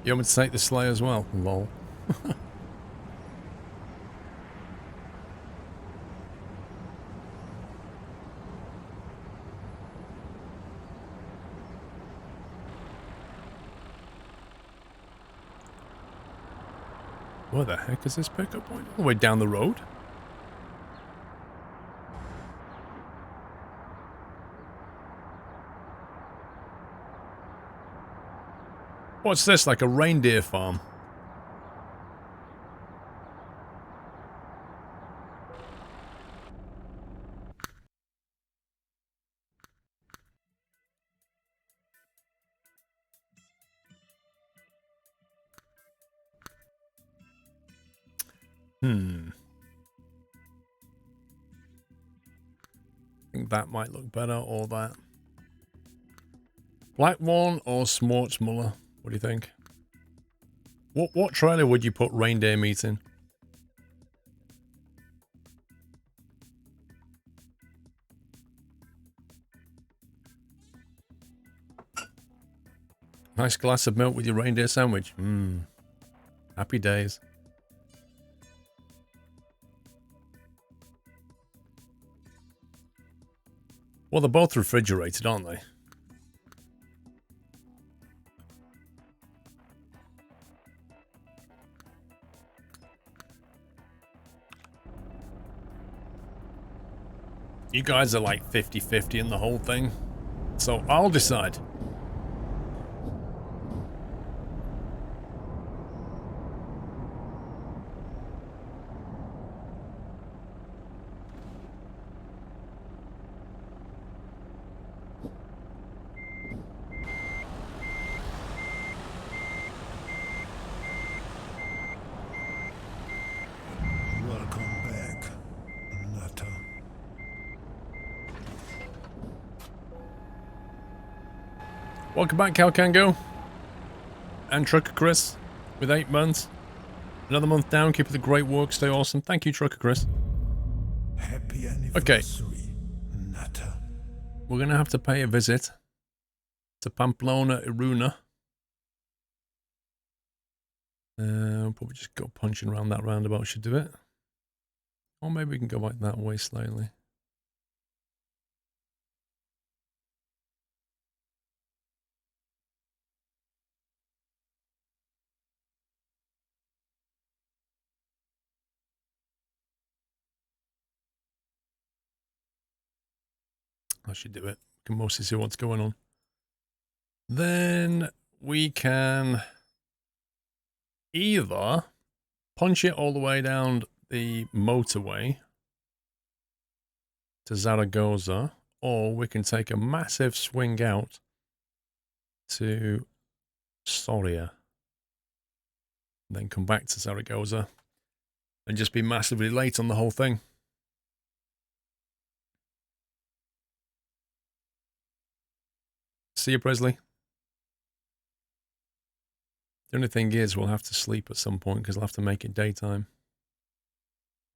You want me to take the sleigh as well? Lol. Where the heck is this pickup point? All the way down the road? What's this, like a reindeer farm? I think that might look better, or that. Black one or Smartsmuller? What do you think? What trailer would you put reindeer meat in? Nice glass of milk with your reindeer sandwich. Happy days. Well, they're both refrigerated, aren't they? You guys are like 50-50 in the whole thing. So I'll decide. Welcome back, Calcango. And Trucker Chris with 8 months. Another month down. Keep up the great work. Stay awesome. Thank you, Trucker Chris. Happy anniversary, Nutter. We're going to have to pay a visit to Pamplona, Iruna. Probably just go punching around that roundabout should do it. Or maybe we can go back that way slightly. I should do it. We can mostly see what's going on. Then we can either punch it all the way down the motorway to Zaragoza, or we can take a massive swing out to Soria, then come back to Zaragoza and just be massively late on the whole thing. See you, Presley. The only thing is, we'll have to sleep at some point because we'll have to make it daytime.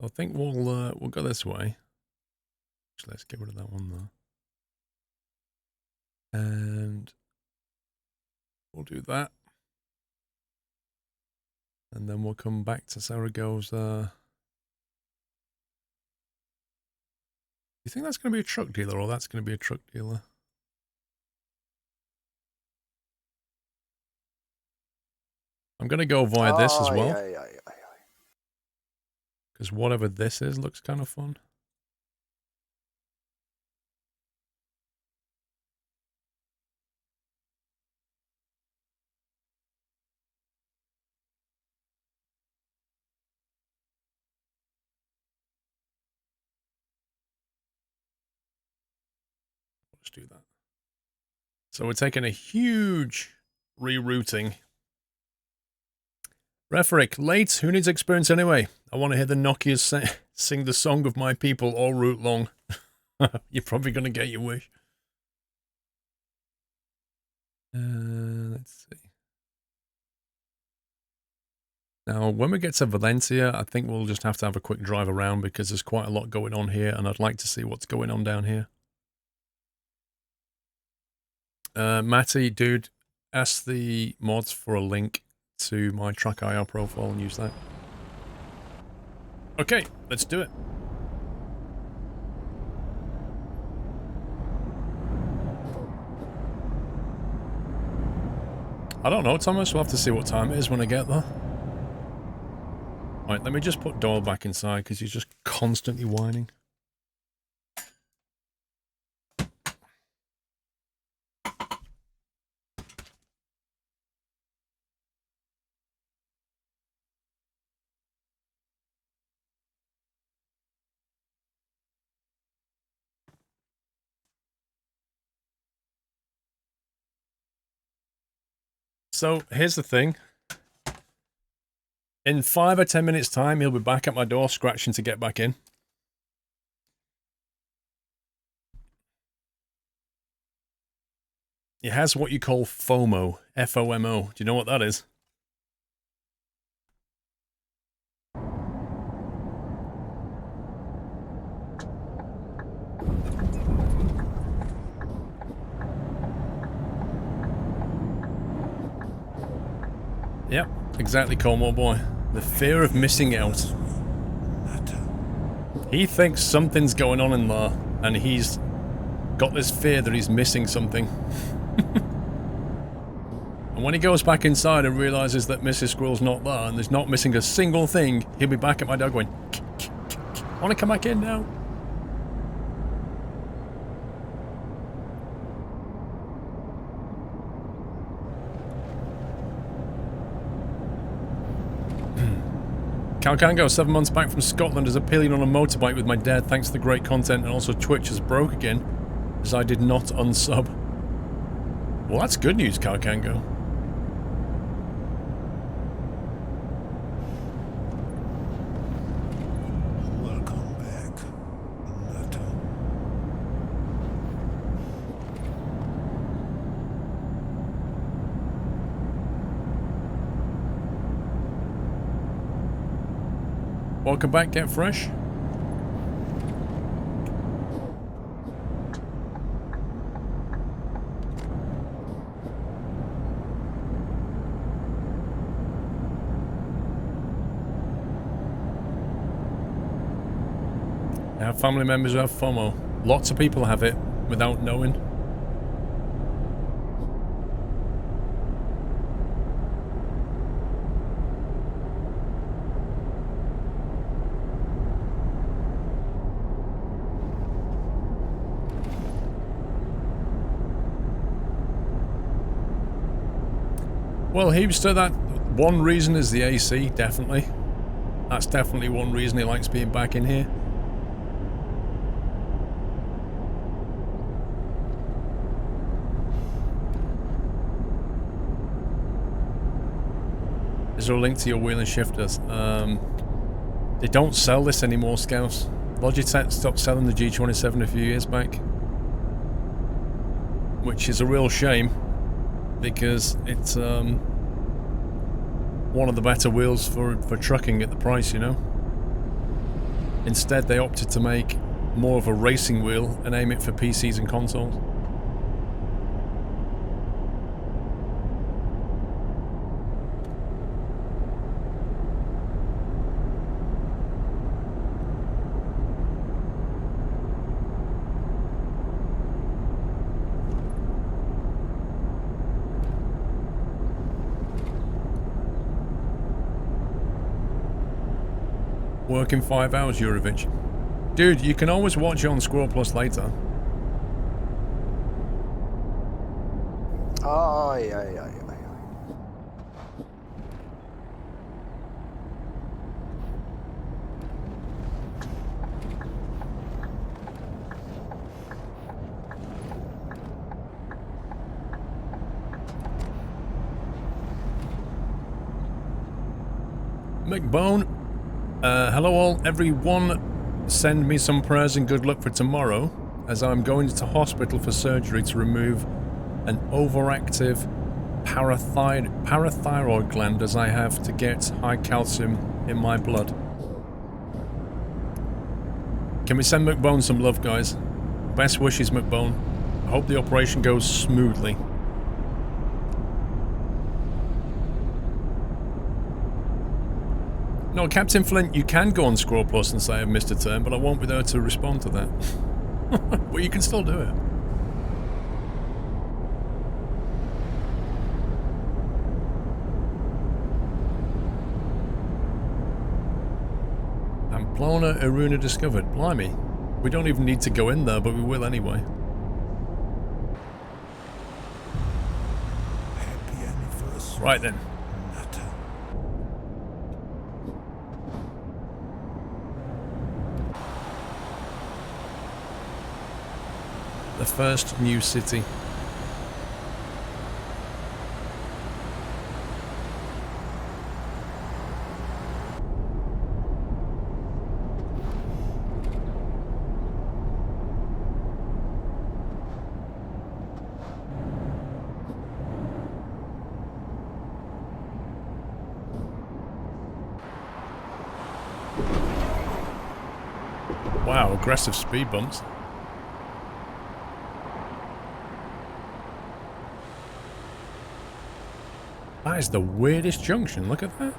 I think we'll go this way. Actually, let's get rid of that one though, and we'll do that, and then we'll come back to Zaragoza. You think that's going to be a truck dealer, or that's going to be a truck dealer? I'm going to go via this as well. Because whatever this is looks kind of fun. Let's do that. So we're taking a huge rerouting. Rhetoric, late, who needs experience anyway? I want to hear the Nokias sing the song of my people all route long. You're probably going to get your wish. Let's see. Now, when we get to Valencia, I think we'll just have to have a quick drive around because there's quite a lot going on here, and I'd like to see what's going on down here. Matty, dude, ask the mods for a link to my track IR profile and use that. Okay, let's do it. I don't know, Thomas. We'll have to see what time it is when I get there. Right, let me just put Doyle back inside because he's just constantly whining. So, here's the thing. In 5 or 10 minutes' time, he'll be back at my door scratching to get back in. He has what you call FOMO. F-O-M-O. Do you know what that is? Yep, exactly, Cornwall boy. The fear of missing out. He thinks something's going on in there, and he's got this fear that he's missing something. And when he goes back inside and realises that Mrs. Squirrel's not there, and there's not missing a single thing, he'll be back at my door going, I want to come back in now. Calcango, 7 months back from Scotland, is appealing on a motorbike with my dad thanks to the great content, and also Twitch is broke again, as I did not unsub. Well, that's good news, Calcango. Welcome back, Nutter. Welcome back, Get Fresh. I have family members who have FOMO. Lots of people have it without knowing. Well, Heapster, that one reason is the AC, definitely. That's definitely one reason he likes being back in here. Is there a link to your wheel and shifters? They don't sell this anymore, Scouts. Logitech stopped selling the G27 a few years back. Which is a real shame, because it's one of the better wheels for trucking at the price, you know. Instead, they opted to make more of a racing wheel and aim it for PCs and consoles. Working 5 hours, Eurovich. Dude, you can always watch it on SquirrelPlus later. Ay, ay, ay, ay. McBone, hello all, everyone. Send me some prayers and good luck for tomorrow, as I'm going to hospital for surgery to remove an overactive parathyroid gland, as I have to get high calcium in my blood. Can we send McBone some love, guys? Best wishes, McBone. I hope the operation goes smoothly. No, Captain Flint, you can go on SquirrelPlus and say I've missed a turn, but I won't be there to respond to that. But you can still do it. Pamplona Aruna discovered. Blimey. We don't even need to go in there, but we will anyway. Happy anniversary. Right then. Nutter. The first new city. Wow, aggressive speed bumps. That is the weirdest junction, look at that.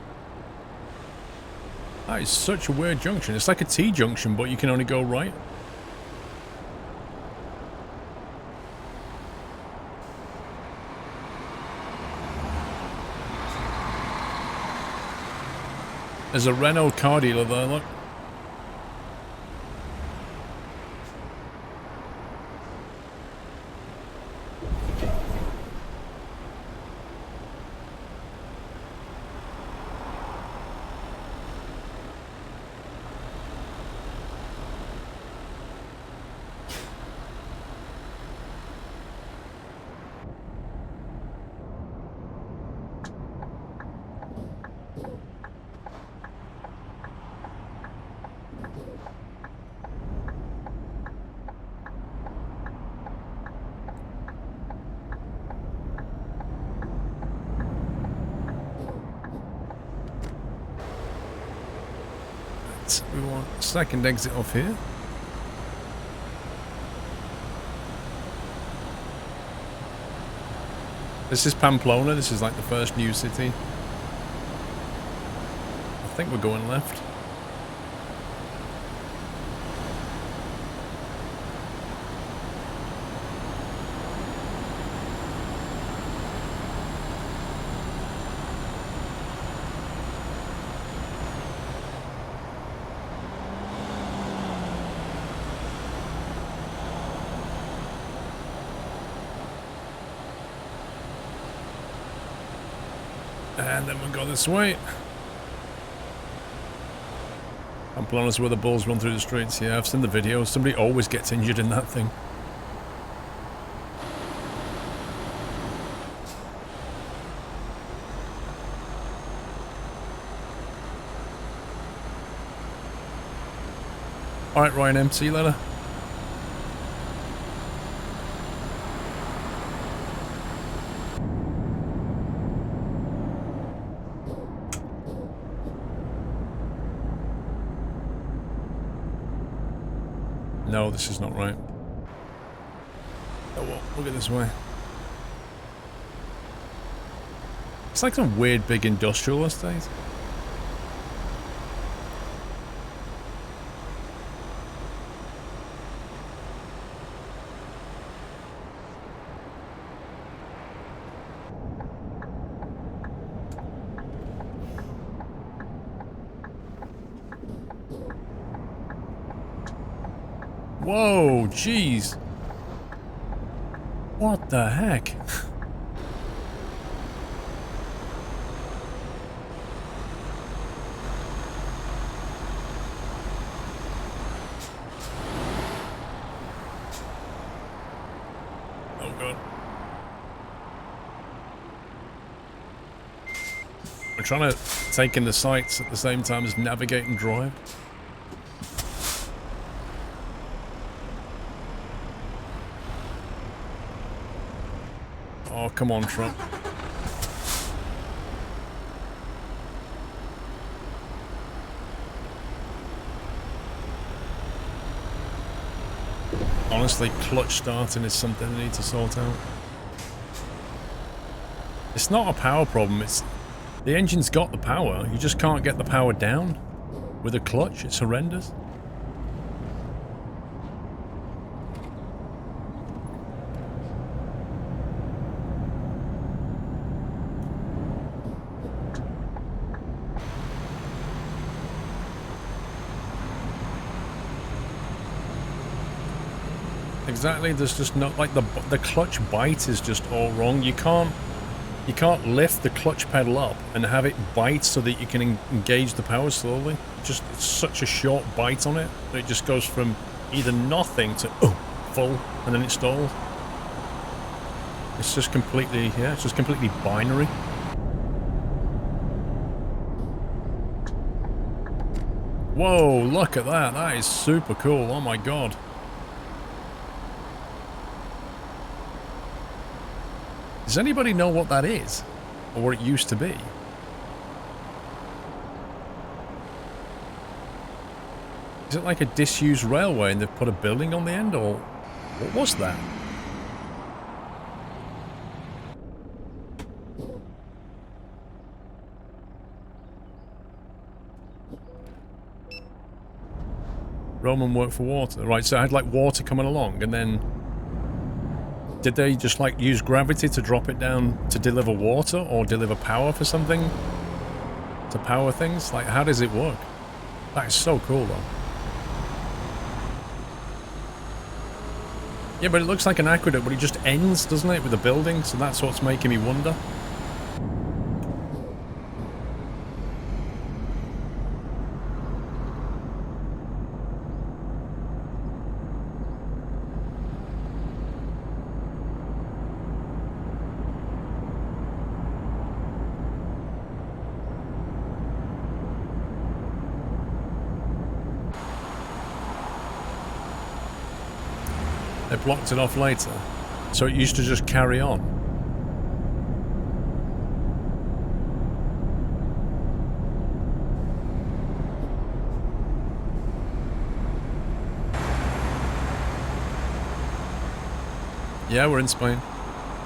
That is such a weird junction. It's like a T-junction, but you can only go right. There's a Renault car dealer there, look. We want a second exit off here. This is Pamplona. This is like the first new city. I think we're going left. And then we'll go this way. Pamplona's where the bulls run through the streets. Yeah, I've seen the videos. Somebody always gets injured in that thing. Alright, Ryan M. See you later. No, this is not right. Oh well, we'll get this way. It's like some weird big industrial estate. Whoa, jeez. What the heck? Oh god. We're trying to take in the sights at the same time as navigate and drive. Oh, come on, Trump. Honestly, clutch starting is something I need to sort out. It's not a power problem, it's The engine's got the power, you just can't get the power down with a clutch. It's horrendous. Exactly, there's just not like the clutch bite is just all wrong. You can't lift the clutch pedal up and have it bite so that you can engage the power slowly. It's such a short bite on it that it just goes from either nothing to full and then it stalls. It's just completely, yeah, it's just completely binary. Whoa, look at that. That is super cool. Oh my god. Does anybody know what that is? Or what it used to be? Is it like a disused railway and they've put a building on the end, or what was that? Roman worked for water. Right, so I had like water coming along, and then did they just like use gravity to drop it down to deliver water or deliver power for something? To power things? Like, how does it work? That is so cool though. Yeah, but it looks like an aqueduct, but it just ends, doesn't it, with a building? So that's what's making me wonder. They blocked it off later, so it used to just carry on. Yeah, we're in Spain.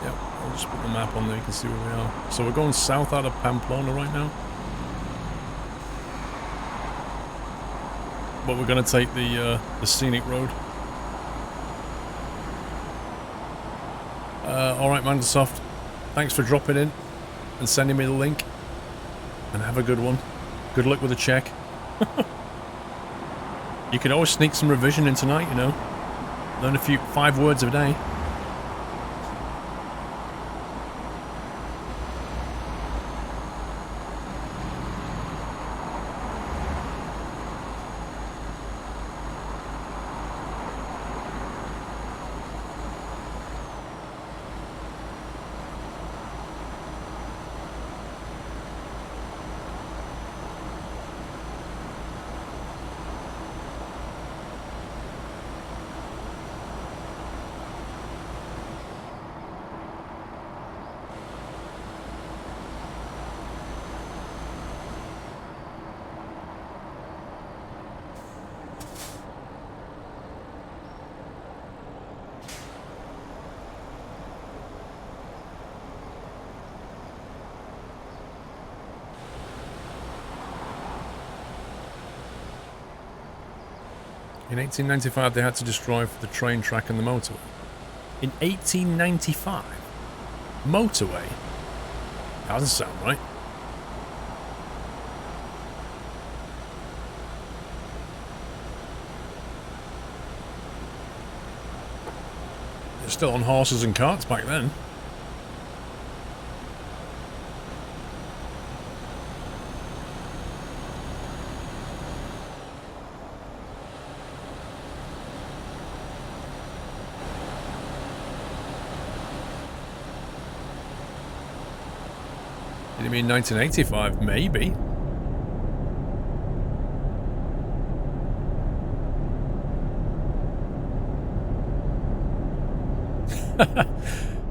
Yeah, I'll just put the map on there, you can see where we are. So we're going south out of Pamplona right now. But we're going to take the Scenic road. Alright, Microsoft, thanks for dropping in and sending me the link. And have a good one. Good luck with the check. You can always sneak some revision in tonight, you know. Learn a few 5 words a day. In 1895, they had to destroy the train track and the motorway. In 1895? Motorway? That doesn't sound right. They're still on horses and carts back then. You mean 1985? Maybe.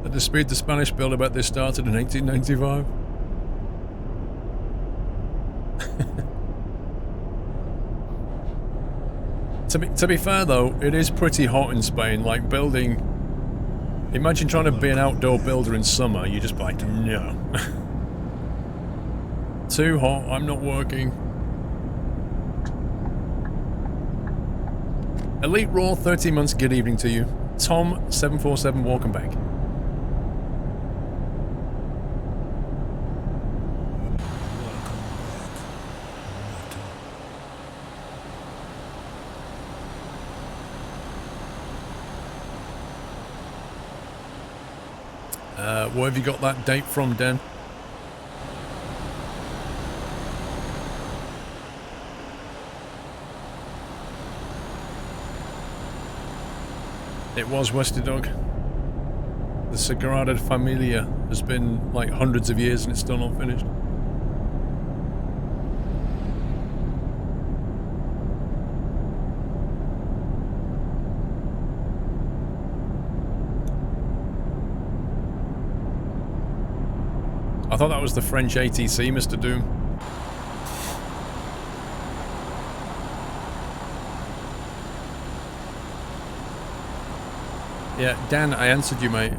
The dispute the Spanish built about this started in 1895. To be fair though, it is pretty hot in Spain, like building... Imagine trying to be an outdoor builder in summer, you just be like, no. Too hot. I'm not working. Elite Raw, 13 months. Good evening to you. Tom747, welcome back. Where have you got that date from, Den? It was Westy Dog. The Sagrada Familia has been like hundreds of years and it's still not finished. I thought that was the French ATC, Mr. Doom. Yeah, Dan, I answered you, mate.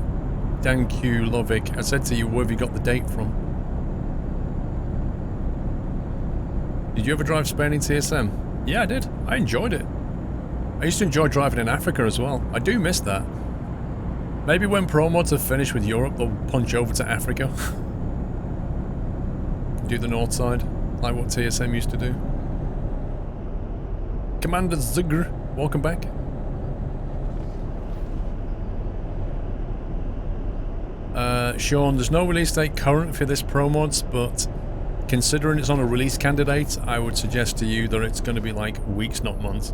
Dan Q. Lovick. I said to you, where have you got the date from? Did you ever drive Spain in TSM? Yeah, I did. I enjoyed it. I used to enjoy driving in Africa as well. I do miss that. Maybe when Pro Mods are finished with Europe, they'll punch over to Africa. Do the north side, like what TSM used to do. Commander Zugr, welcome back. Sean, there's no release date current for this Pro Mods, but considering it's on a release candidate, I would suggest to you that it's going to be like weeks, not months.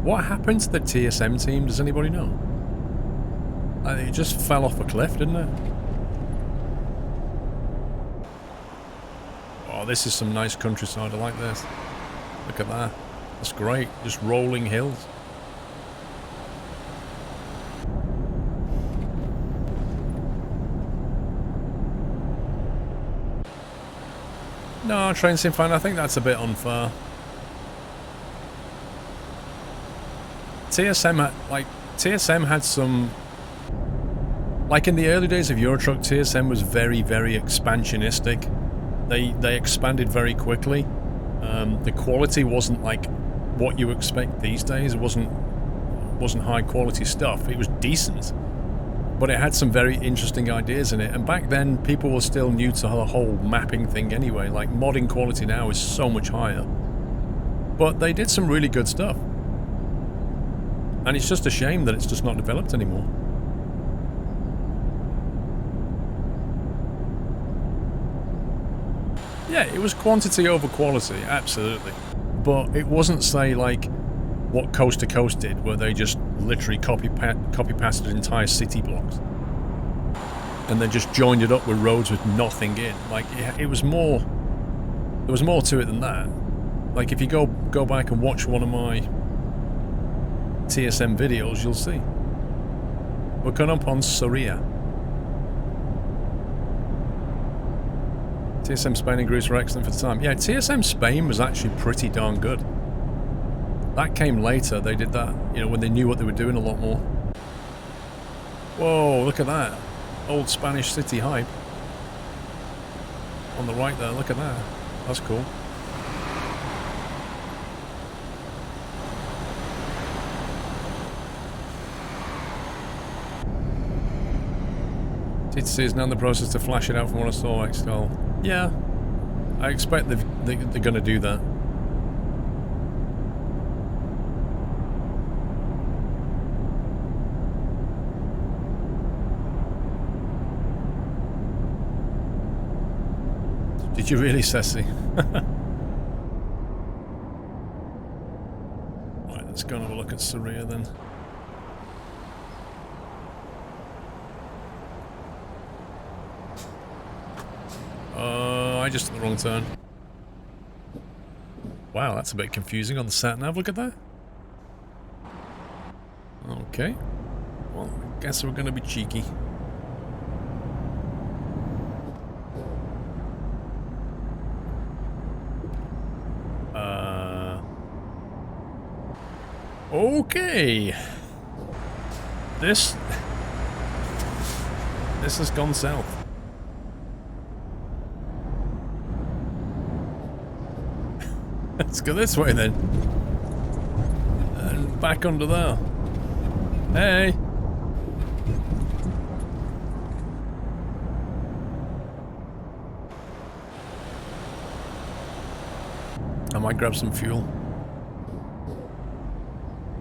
What happened to the TSM team? Does anybody know? It just fell off a cliff, didn't it? Oh, this is some nice countryside. I like this. Look at that. That's great. Just rolling hills. No, train sim fan, I think that's a bit unfair. TSM had some, like in the early days of Eurotruck, TSM was very, very expansionistic. They expanded very quickly. The quality wasn't like what you expect these days. It wasn't high quality stuff. It was decent, but it had some very interesting ideas in it. And back then, people were still new to the whole mapping thing anyway. Like modding quality now is so much higher, but they did some really good stuff. And it's just a shame that it's just not developed anymore. Yeah, it was quantity over quality, absolutely. But it wasn't, say, like what Coast to Coast did, where they just literally copy-pasted entire city blocks. And then just joined it up with roads with nothing in. Like, it was more... There was more to it than that. Like, if you go back and watch one of my TSM videos, you'll see. We're coming up on Soria. TSM Spain and Greece were excellent for the time. Yeah, TSM Spain was actually pretty darn good. That came later. They did that, you know, when they knew what they were doing a lot more. Whoa, look at that. Old Spanish city hype. On the right there, look at that. That's cool. TTC is now in the process to flash it out from what I saw, Excel. Yeah, I expect they're going to do that. Did you really, Ceci? Right, let's go and have a look at Soria then. I just took the wrong turn. Wow, that's a bit confusing on the sat nav. Look at that. Okay. Well, Guess we're gonna be cheeky. Okay. This has gone south. Let's go this way then. And back under there. Hey. I might grab some fuel.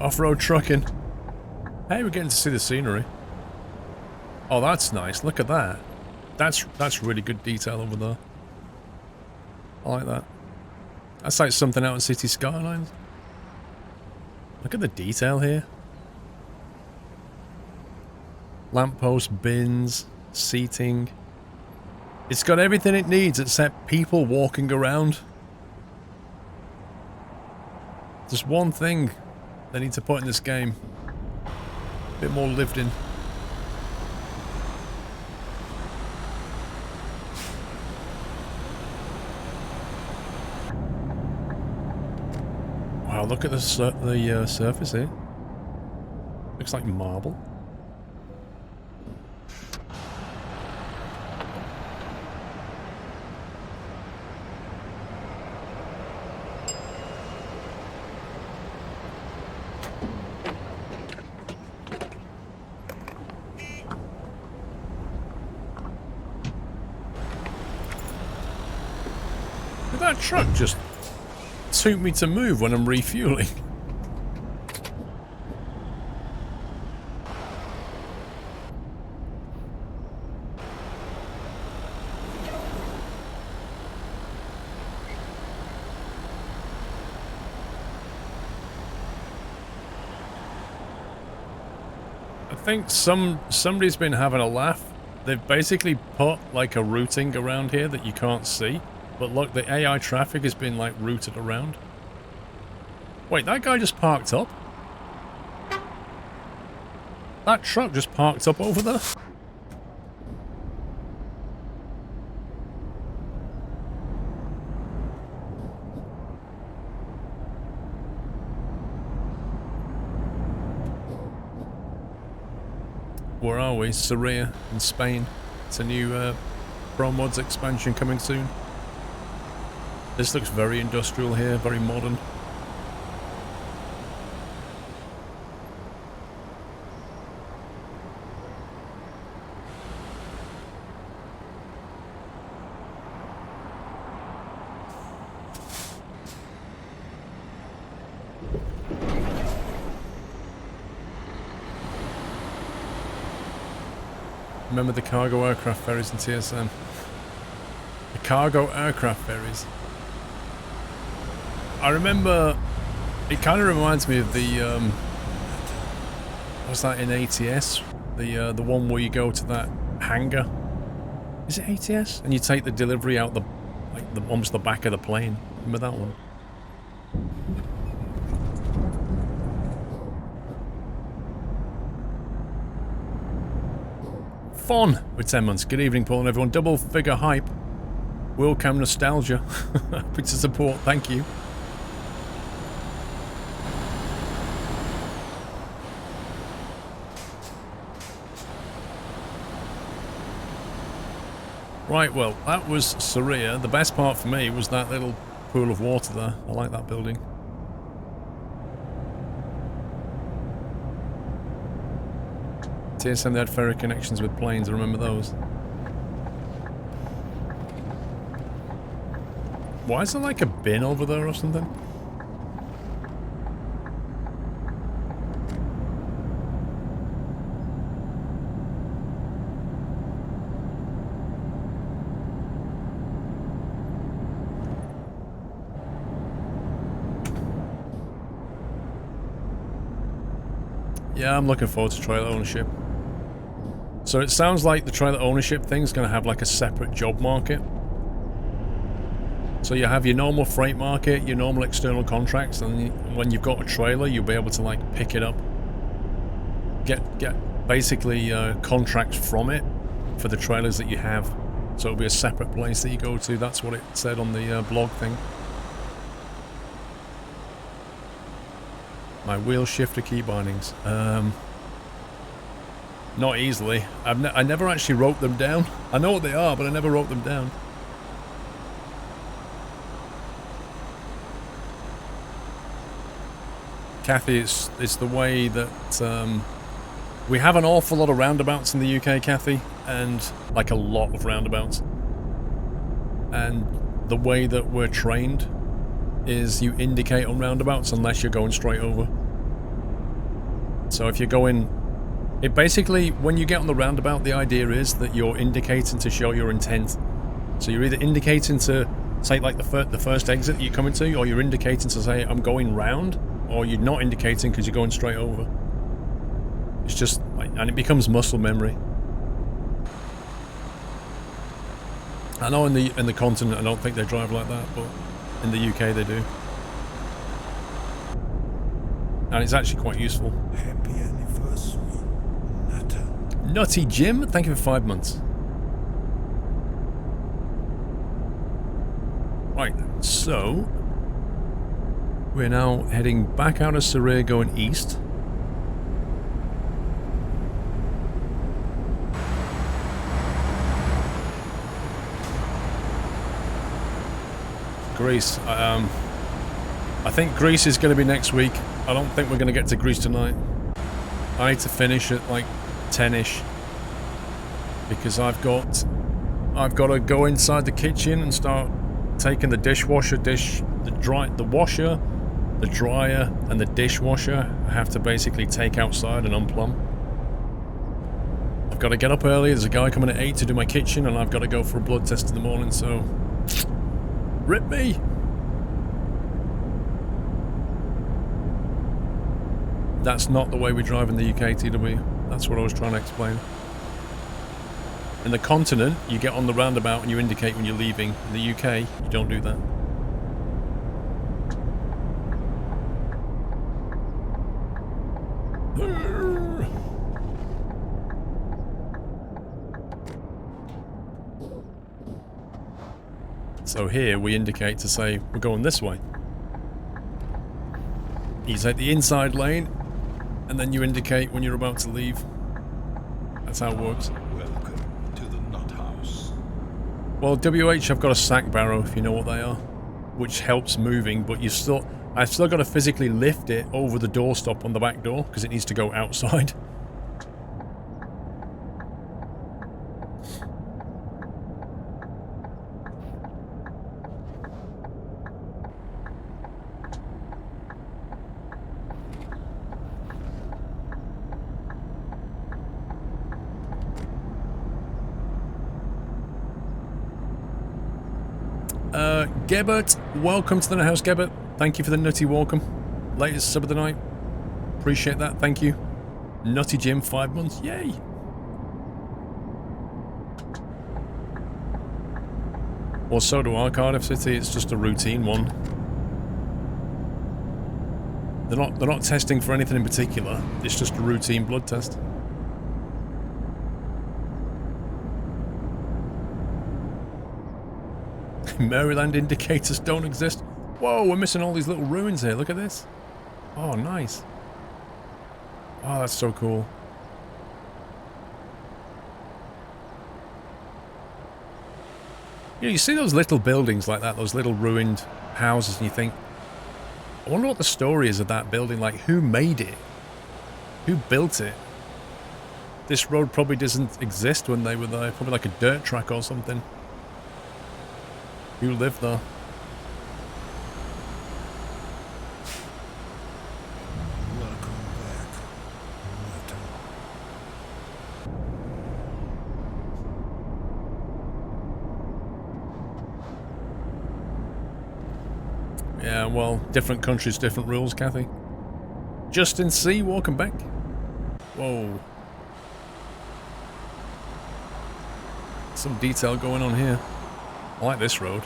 Off-road trucking. Hey, we're getting to see the scenery. Oh, that's nice. Look at that. That's really good detail over there. I like that. That's like something out in City Skylines. Look at the detail here. Lamppost, bins, seating. It's got everything it needs except people walking around. Just one thing they need to put in this game. A bit more lived in. Wow, look at the surface here. Looks like marble. Did that truck just toot me to move when I'm refueling? I think somebody's been having a laugh. They've basically put like a routing around here that you can't see. But look, the AI traffic has been like routed around. Wait, that guy just parked up? That truck just parked up over there? Where are we? Sarria in Spain. It's a new Pro Mods expansion coming soon. This looks very industrial here, very modern. Remember the cargo aircraft ferries in TSN? The cargo aircraft ferries. I remember, it kind of reminds me of the, what's that in ATS? The one where you go to that hangar. Is it ATS? And you take the delivery out almost the back of the plane. Remember that one? Fun with 10 months. Good evening, Paul and everyone. Double figure hype. Willcam nostalgia. Happy to support. Thank you. Right, well, that was Sarria. The best part for me was that little pool of water there. I like that building. TSM, they had ferry connections with planes, I remember those. Why is there like a bin over there or something? Yeah, I'm looking forward to trailer ownership. So it sounds like the trailer ownership thing's going to have like a separate job market. So you have your normal freight market, your normal external contracts, and when you've got a trailer, you'll be able to like pick it up, get basically contracts from it for the trailers that you have. So it'll be a separate place that you go to. That's what it said on the blog thing. My wheel shifter key bindings. Not easily. I never actually wrote them down. I know what they are, but I never wrote them down. Kathy, it's the way that we have an awful lot of roundabouts in the UK, Kathy, and like a lot of roundabouts. And the way that we're trained is you indicate on roundabouts unless you're going straight over. So if you're going... It basically, when you get on the roundabout, the idea is that you're indicating to show your intent. So you're either indicating to say like the first exit that you're coming to, or you're indicating to say I'm going round, or you're not indicating because you're going straight over. It's just like, and it becomes muscle memory. I know in the continent I don't think they drive like that, but in the UK they do. And it's actually quite useful. Happy anniversary, Nutter. Nutty Jim, thank you for 5 months. Right, so we're now heading back out of Surrey going east. Greece. I think Greece is going to be next week. I don't think we're going to get to Greece tonight. I need to finish at like 10ish because I've got to go inside the kitchen and start taking the dishwasher, the washer, the dryer, and the dishwasher. I have to basically take outside and unplumb. I've got to get up early. There's a guy coming at 8 to do my kitchen, and I've got to go for a blood test in the morning. So, rip me. That's not the way we drive in the UK, TW. That's what I was trying to explain. In the continent, you get on the roundabout and you indicate when you're leaving. In the UK, you don't do that. So here we indicate to say we're going this way. You take the inside lane and then you indicate when you're about to leave. That's how it works. Welcome to the Nut House. Well, WH, I've got a sack barrow, if you know what they are, which helps moving, but I've still got to physically lift it over the doorstop on the back door because it needs to go outside. Gebert, welcome to the Nut House, Gebert. Thank you for the nutty welcome. Latest sub of the night. Appreciate that, thank you. Nutty Jim, 5 months, yay! Well, so do I, Cardiff City, it's just a routine one. They're not testing for anything in particular, it's just a routine blood test. Maryland indicators don't exist. Whoa, we're missing all these little ruins here. Look at this. Oh, nice. Oh, that's so cool. You know, you see those little buildings like that, those little ruined houses, and you think, I wonder what the story is of that building. Like, who made it? Who built it? This road probably doesn't exist when they were there. Probably like a dirt track or something. Who lived there? Welcome back, Nutter. Yeah, well, different countries, different rules, Kathy. Justin C, welcome back. Whoa. Some detail going on here. I like this road.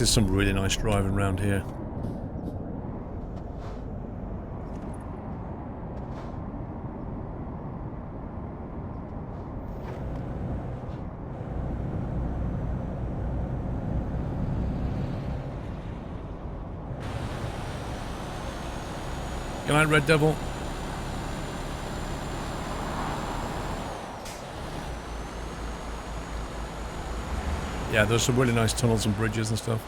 this is some really nice driving around here. Good night, Red Devil. Yeah, there's some really nice tunnels and bridges and stuff.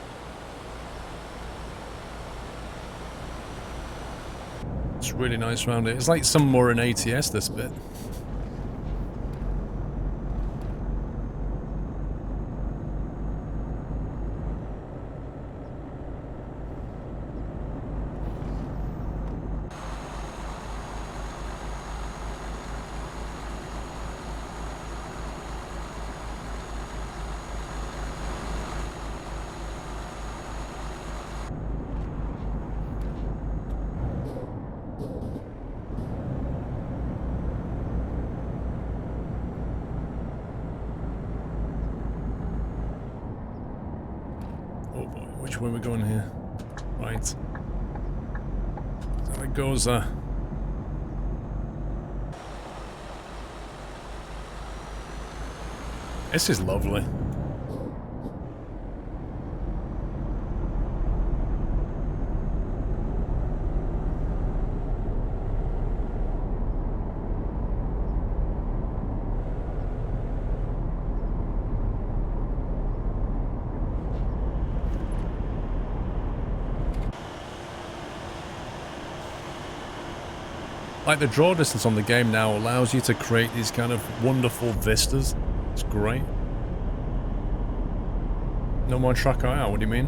It's really nice around it. It's like some more in ATS, this bit. Which way are we going here? Right. Zaragoza. This is lovely. Like the draw distance on the game now allows you to create these kind of wonderful vistas. It's great. No more track out, what do you mean?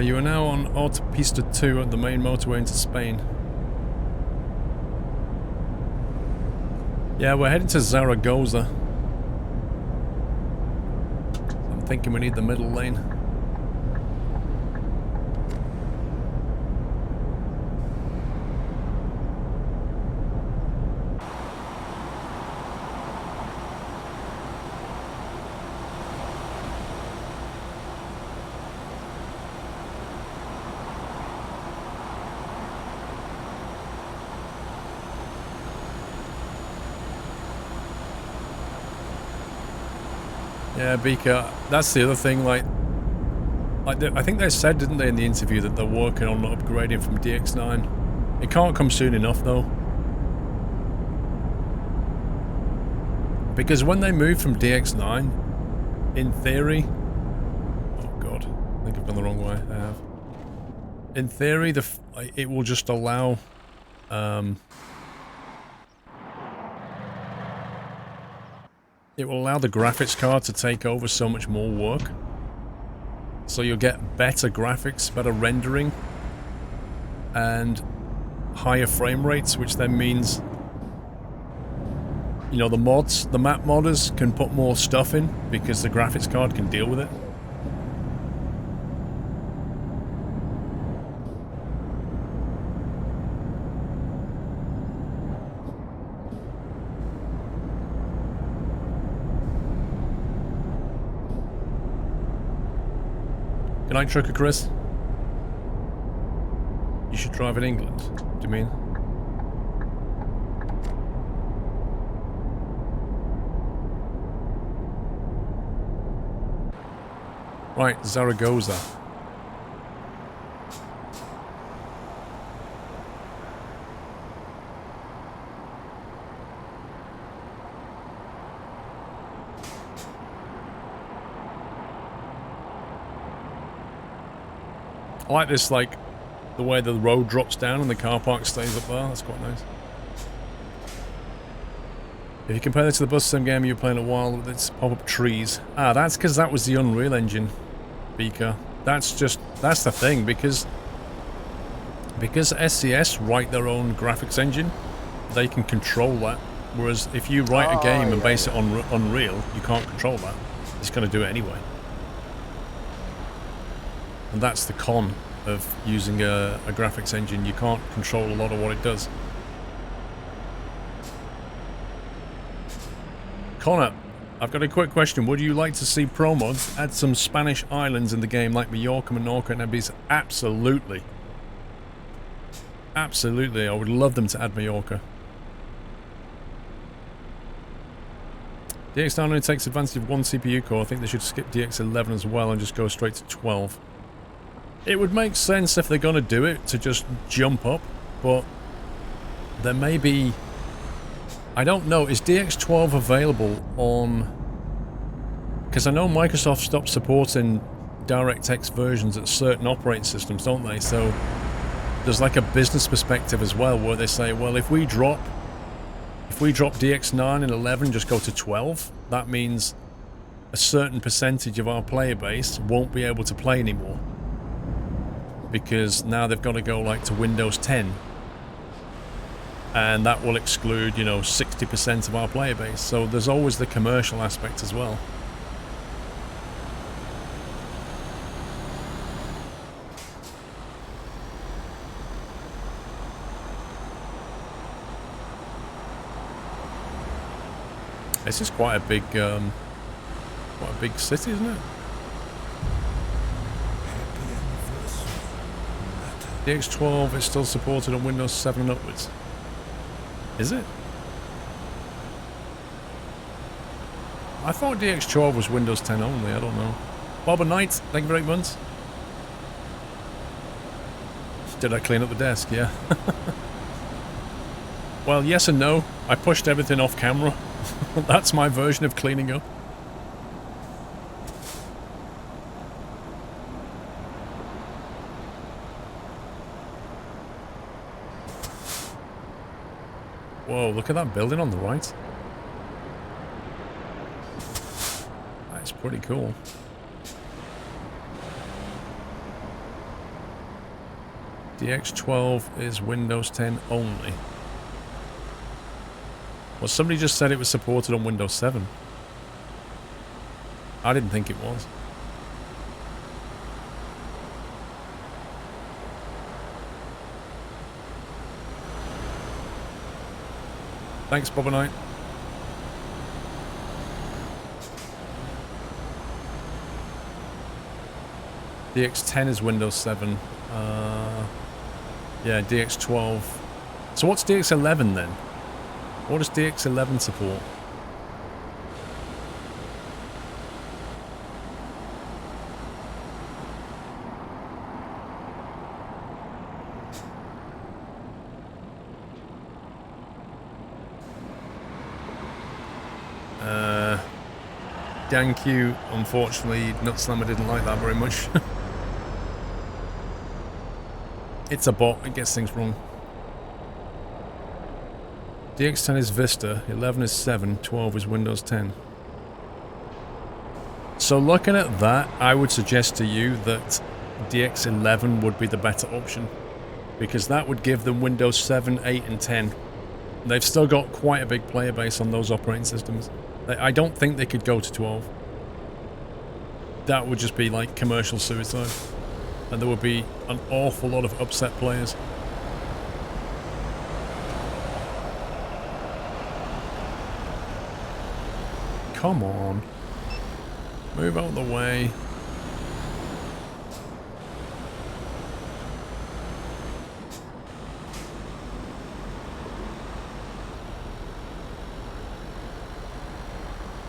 You are now on Autopista 2 at the main motorway into Spain. Yeah, we're heading to Zaragoza. I'm thinking we need the middle lane. Yeah, Beaker, that's the other thing, like I think they said, didn't they, in the interview that they're working on upgrading from DX9. It can't come soon enough, though. Because when they move from DX9, in theory... Oh god, I think I've gone the wrong way, I have. In theory, it will just allow... It will allow the graphics card to take over so much more work. So you'll get better graphics, better rendering, and higher frame rates, which then means, you know, the mods, the map modders can put more stuff in because the graphics card can deal with it. Good night, Trucker Chris. You should drive in England, do you mean? Right, Zaragoza. I like this, like, the way the road drops down and the car park stays up there. That's quite nice. If you compare this to the bus sim game you were playing a while with its pop-up trees. Ah, that's because that was the Unreal Engine, Beaker. That's the thing, because SCS write their own graphics engine, they can control that. Whereas if you write a game and base it on Unreal, you can't control that. It's going to do it anyway. And that's the con of using a graphics engine. You can't control a lot of what it does. Connor, I've got a quick question. Would you like to see pro mods add some Spanish islands in the game like Mallorca, Menorca, and Ibiza? Absolutely. Absolutely. I would love them to add Mallorca. DX9 only takes advantage of one CPU core. I think they should skip DX11 as well and just go straight to 12. It would make sense if they're going to do it to just jump up, but there may be... I don't know, is DX12 available on... Because I know Microsoft stopped supporting DirectX versions at certain operating systems, don't they? So there's like a business perspective as well, where they say, well, if we drop DX9 and 11, just go to 12, that means a certain percentage of our player base won't be able to play anymore. Because now they've got to go like to Windows 10. And that will exclude, you know, 60% of our player base. So there's always the commercial aspect as well. This is quite a big city, isn't it? DX12 is still supported on Windows 7 and upwards. Is it? I thought DX12 was Windows 10 only, I don't know. Bob and Knight, thank you very much. Did I clean up the desk? Yeah. Well, yes and no. I pushed everything off camera. That's my version of cleaning up. Whoa, look at that building on the right. That's pretty cool. DX12 is Windows 10 only. Well, somebody just said it was supported on Windows 7. I didn't think it was. Thanks, Bob and Knight. DX10 is Windows 7. Yeah, DX12. So what's DX11 then? What does DX11 support? Dan Q, unfortunately, Nutslammer didn't like that very much. It's a bot, it gets things wrong. DX10 is Vista, 11 is 7, 12 is Windows 10. So looking at that, I would suggest to you that DX11 would be the better option. Because that would give them Windows 7, 8 and 10. They've still got quite a big player base on those operating systems. I don't think they could go to 12. That would just be like commercial suicide. And there would be an awful lot of upset players. Come on. Move out of the way.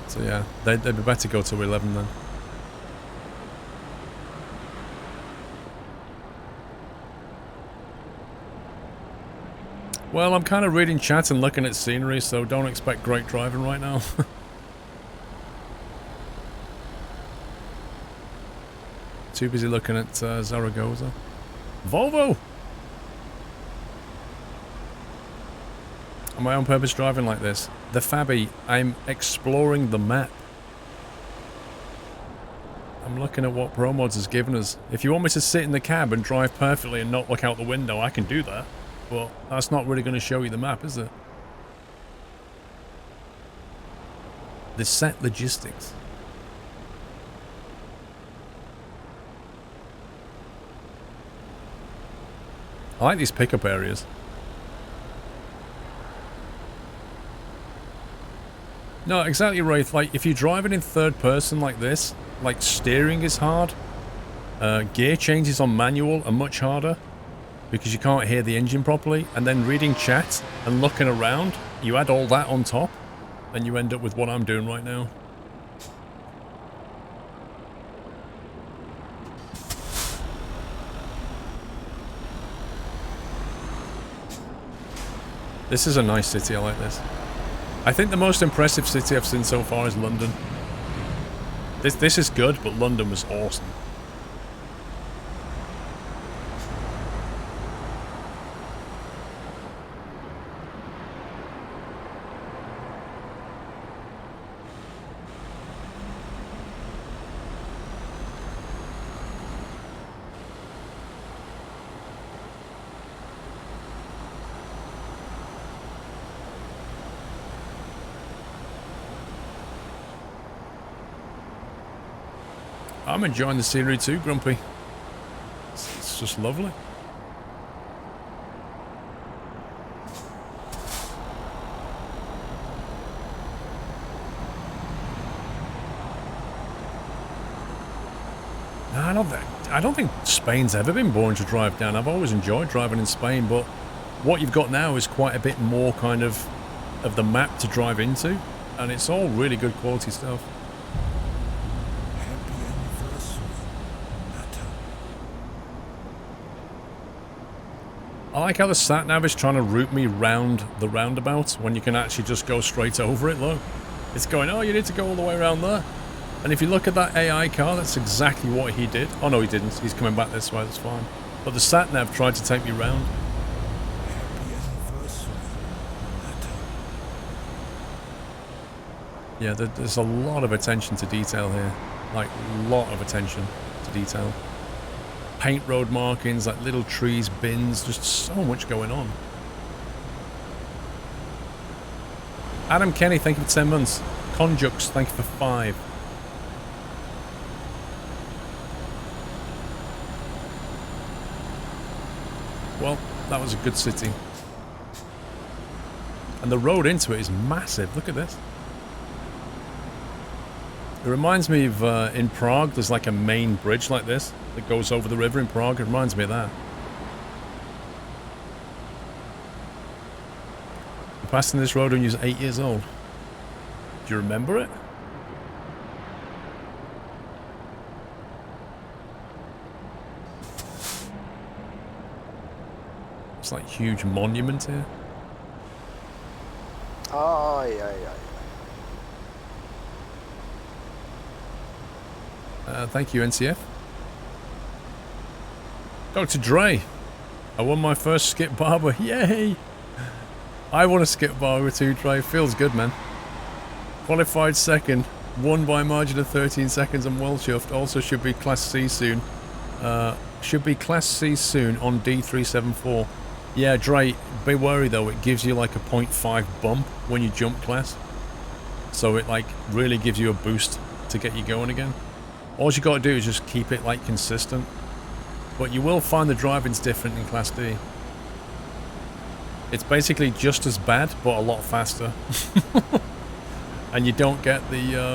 So yeah, they'd be better to go to 11 then. Well, I'm kind of reading chat and looking at scenery, so don't expect great driving right now. Too busy looking at Zaragoza. Volvo! Am I on purpose driving like this? The Fabby, I'm exploring the map. I'm looking at what ProMods has given us. If you want me to sit in the cab and drive perfectly and not look out the window, I can do that. But that's not really going to show you the map, is it? The set logistics. I like these pickup areas. No, exactly right. Like, if you're driving in third person like this, like, steering is hard. Gear changes on manual are much harder because you can't hear the engine properly. And then reading chat and looking around, you add all that on top, and you end up with what I'm doing right now. This is a nice city, I like this. I think the most impressive city I've seen so far is London. This is good, but London was awesome. I'm enjoying the scenery too, Grumpy. It's just lovely. No, I don't think Spain's ever been boring to drive down. I've always enjoyed driving in Spain, but what you've got now is quite a bit more kind of the map to drive into, and it's all really good quality stuff. Happy anniversary, Nata. I like how the sat-nav is trying to route me round the roundabout when you can actually just go straight over it, look. It's going, oh, you need to go all the way around there. And if you look at that AI car, that's exactly what he did. Oh, no, he didn't. He's coming back this way, that's fine. But the sat-nav tried to take me round. Happy anniversary, Nata. Yeah, there's a lot of attention to detail here. Like, a lot of attention to detail. Paint road markings, like little trees, bins, just so much going on. Adam Kenny, thank you for 10 months. Conjux, thank you for 5. Well, that was a good city. And the road into it is massive. Look at this. It reminds me of, in Prague, there's like a main bridge like this that goes over the river in Prague. It reminds me of that. I passed in this road when you was 8 years old. Do you remember it? It's like a huge monument here. Oh, yeah. Thank you, NCF. Dr. Dre. I won my first skip barber. Yay! I want a skip barber too, Dre. Feels good, man. Qualified second. Won by a margin of 13 seconds. I'm well chuffed. Also should be Class C soon. Should be Class C soon on D374. Yeah, Dre, be wary though. It gives you like a 0.5 bump when you jump class. So it like really gives you a boost to get you going again. All you got to do is just keep it like consistent. But you will find the driving's different in Class D. It's basically just as bad, but a lot faster. And you don't get the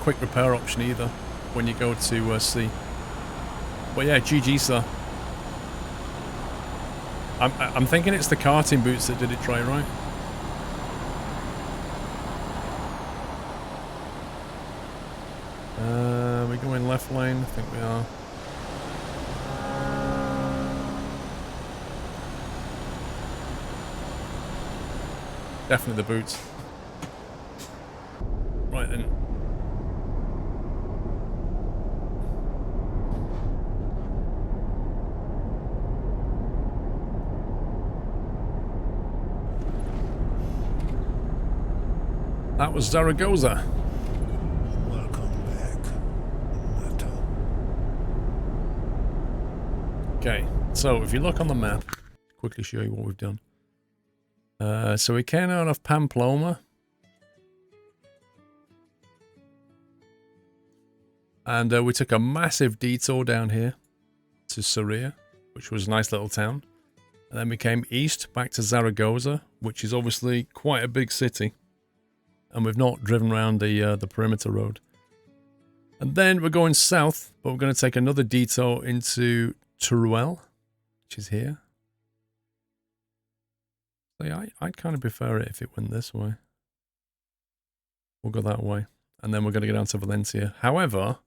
quick repair option either when you go to C. But yeah, GG, sir. I'm thinking it's the karting boots that did it, Trey, right? We going left lane? I think we are. Definitely the boots. Right then. That was Zaragoza. Welcome back, Nata. Okay, so if you look on the map, quickly show you what we've done. So we came out of Pamplona. And we took a massive detour down here to Soria. which was a nice little town. And then we came east back to Zaragoza, which is obviously quite a big city. And we've not driven around the perimeter road. And then we're going south, but we're going to take another detour into Teruel, which is here. So yeah, I'd kind of prefer it if it went this way. We'll go that way. And then we're going to go down to Valencia. However,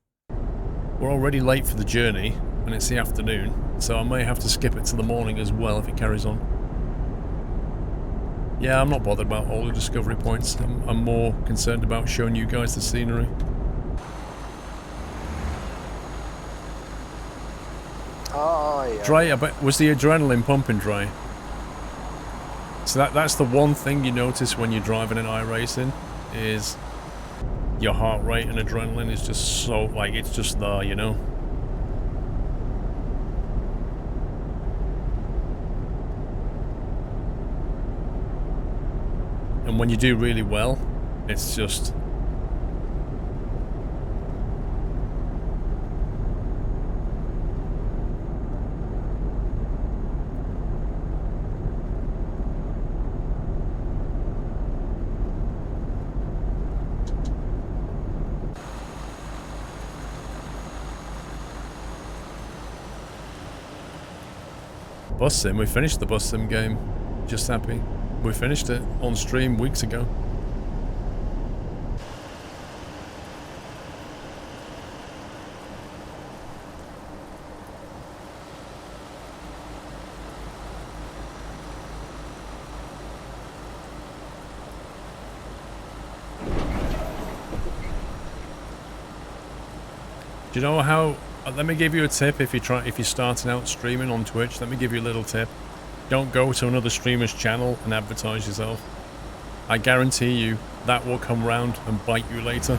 we're already late for the journey, and it's the afternoon. So I may have to skip it to the morning as well if it carries on. Yeah, I'm not bothered about all the discovery points. I'm more concerned about showing you guys the scenery. Oh, yeah. Dre, I bet, was the adrenaline pumping, Dre? So that's the one thing you notice when you're driving in iRacing, is your heart rate and adrenaline is just so, like, it's just there, you know? And when you do really well, it's just... Bus sim, we finished the bus sim game. Just happy. We finished it on stream weeks ago. Do you know how... let me give you a tip if you're starting out streaming on Twitch. Let me give you a little tip. Don't go to another streamer's channel and advertise yourself. I guarantee you that will come round and bite you later.